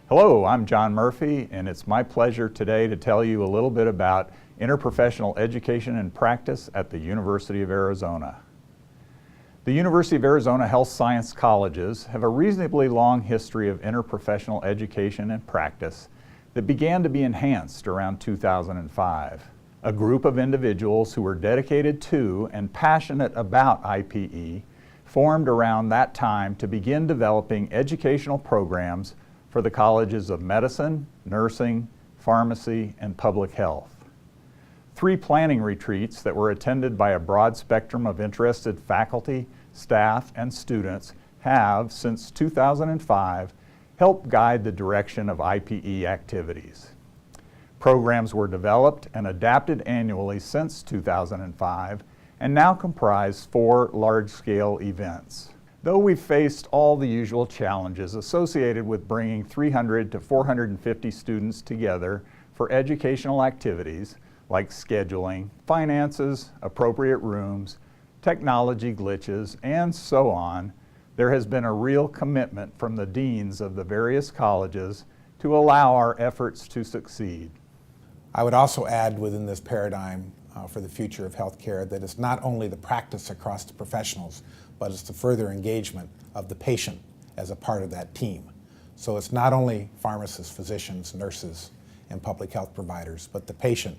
Hello, I'm John Murphy, and it's my pleasure today to tell you a little bit about Interprofessional Education and Practice at the University of Arizona. The University of Arizona Health Science Colleges have a reasonably long history of interprofessional education and practice that began to be enhanced around 2005. A group of individuals who were dedicated to and passionate about IPE formed around that time to begin developing educational programs for the colleges of medicine, nursing, pharmacy, and public health. 3 planning retreats that were attended by a broad spectrum of interested faculty, staff, and students have, since 2005, helped guide the direction of IPE activities. Programs were developed and adapted annually since 2005 and now comprise 4 large-scale events. Though we've faced all the usual challenges associated with bringing 300 to 450 students together for educational activities like scheduling, finances, appropriate rooms, technology glitches, and so on, there has been a real commitment from the deans of the various colleges to allow our efforts to succeed. I would also add within this paradigm for the future of healthcare that it's not only the practice across the professionals, but it's the further engagement of the patient as a part of that team. So it's not only pharmacists, physicians, nurses, and public health providers, but the patient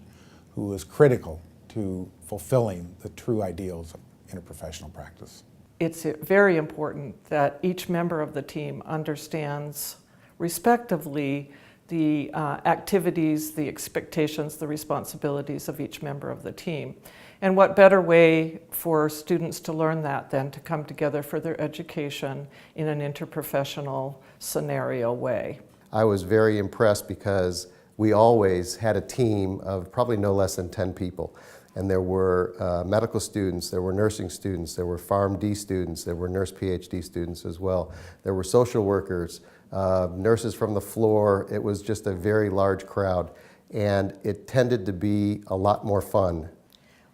who is critical to fulfilling the true ideals of interprofessional practice. It's very important that each member of the team understands respectively the activities, the expectations, the responsibilities of each member of the team. And what better way for students to learn that than to come together for their education in an interprofessional scenario way. I was very impressed because we always had a team of probably no less than 10 people. And there were medical students, there were nursing students, there were PharmD students, there were nurse PhD students as well. There were social workers, nurses from the floor. It was just a very large crowd, and it tended to be a lot more fun.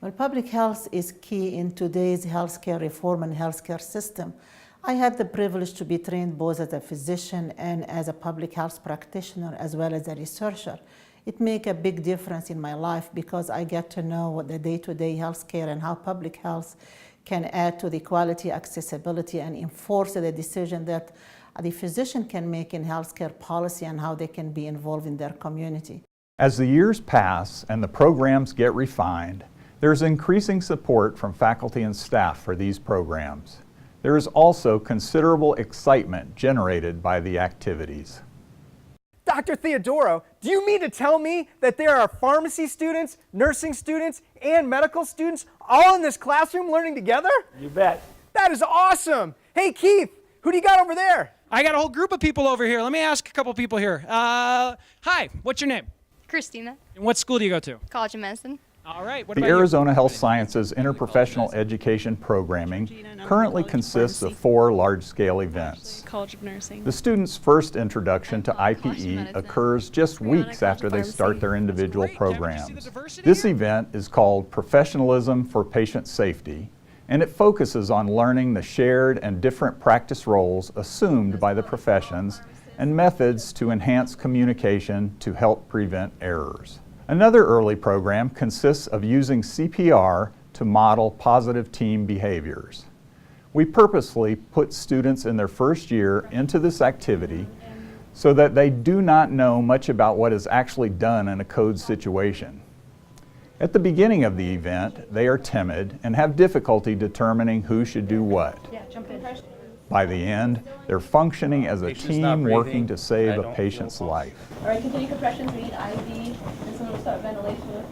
Well, public health is key in today's healthcare reform and healthcare system. I had the privilege to be trained both as a physician and as a public health practitioner as well as a researcher. It makes a big difference in my life because I get to know what the day-to-day healthcare and how public health can add to the quality, accessibility, and enforce the decision that the physician can make in healthcare policy and how they can be involved in their community. As the years pass and the programs get refined, there's increasing support from faculty and staff for these programs. There is also considerable excitement generated by the activities. Dr. Theodoro, do you mean to tell me that there are pharmacy students, nursing students, and medical students all in this classroom learning together? You bet. That is awesome. Hey, Keith, who do you got over there? I got a whole group of people over here. Let me ask a couple people here. Hi, what's your name? Christina. And what school do you go to? College of Medicine. All right. What The about you? Arizona Health Sciences Interprofessional Education Programming currently consists of 4 large-scale events. College of Nursing. The students' first introduction to IPE occurs just weeks after they start their individual programs. This event is called Professionalism for Patient Safety, and it focuses on learning the shared and different practice roles assumed by the professions and methods to enhance communication to help prevent errors. Another early program consists of using CPR to model positive team behaviors. We purposely put students in their first year into this activity so that they do not know much about what is actually done in a code situation. At the beginning of the event, they are timid and have difficulty determining who should do what. By the end, they're functioning as a team working to save a patient's life. All right, continue compressions, we need IV, and someone will start ventilation.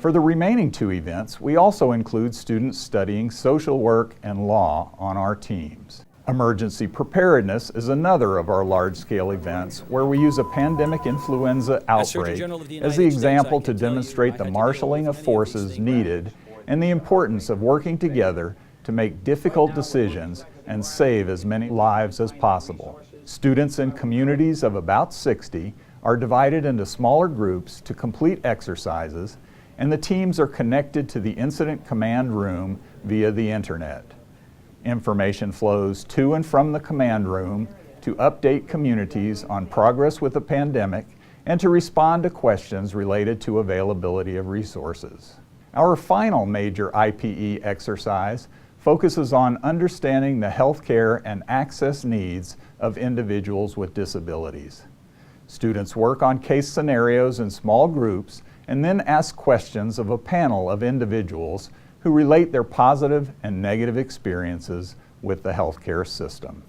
For the remaining 2 events, we also include students studying social work and law on our teams. Emergency preparedness is another of our large-scale events where we use a pandemic influenza outbreak as the example to demonstrate the marshaling of forces needed and the importance of working together to make difficult decisions and save as many lives as possible. Students in communities of about 60 are divided into smaller groups to complete exercises, and the teams are connected to the incident command room via the internet. Information flows to and from the command room to update communities on progress with the pandemic and to respond to questions related to availability of resources. Our final major IPE exercise focuses on understanding the healthcare and access needs of individuals with disabilities. Students work on case scenarios in small groups and then ask questions of a panel of individuals who relate their positive and negative experiences with the healthcare system.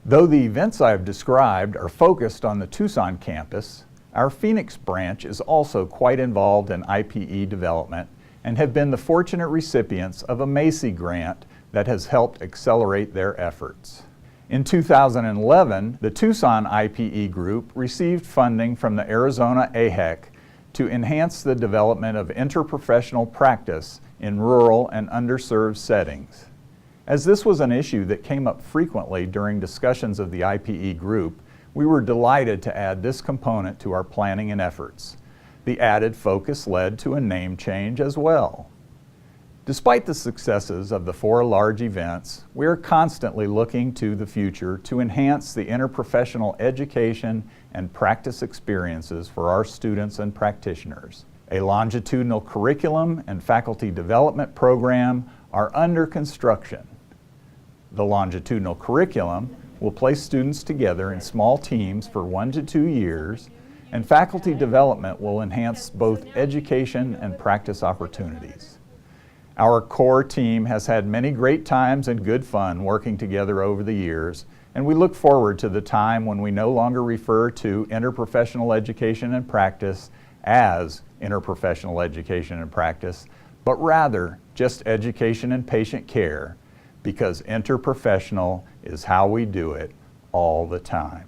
Though the events I have described are focused on the Tucson campus, our Phoenix branch is also quite involved in IPE development and have been the fortunate recipients of a Macy grant that has helped accelerate their efforts. In 2011, the Tucson IPE group received funding from the Arizona AHEC to enhance the development of interprofessional practice in rural and underserved settings. As this was an issue that came up frequently during discussions of the IPE group, we were delighted to add this component to our planning and efforts. The added focus led to a name change as well. Despite the successes of the 4 large events, we are constantly looking to the future to enhance the interprofessional education and practice experiences for our students and practitioners. A longitudinal curriculum and faculty development program are under construction. The longitudinal curriculum will place students together in small teams for 1 to 2 years, and faculty development will enhance both education and practice opportunities. Our core team has had many great times and good fun working together over the years, and we look forward to the time when we no longer refer to interprofessional education and practice as interprofessional education and practice, but rather just education and patient care, because interprofessional is how we do it all the time.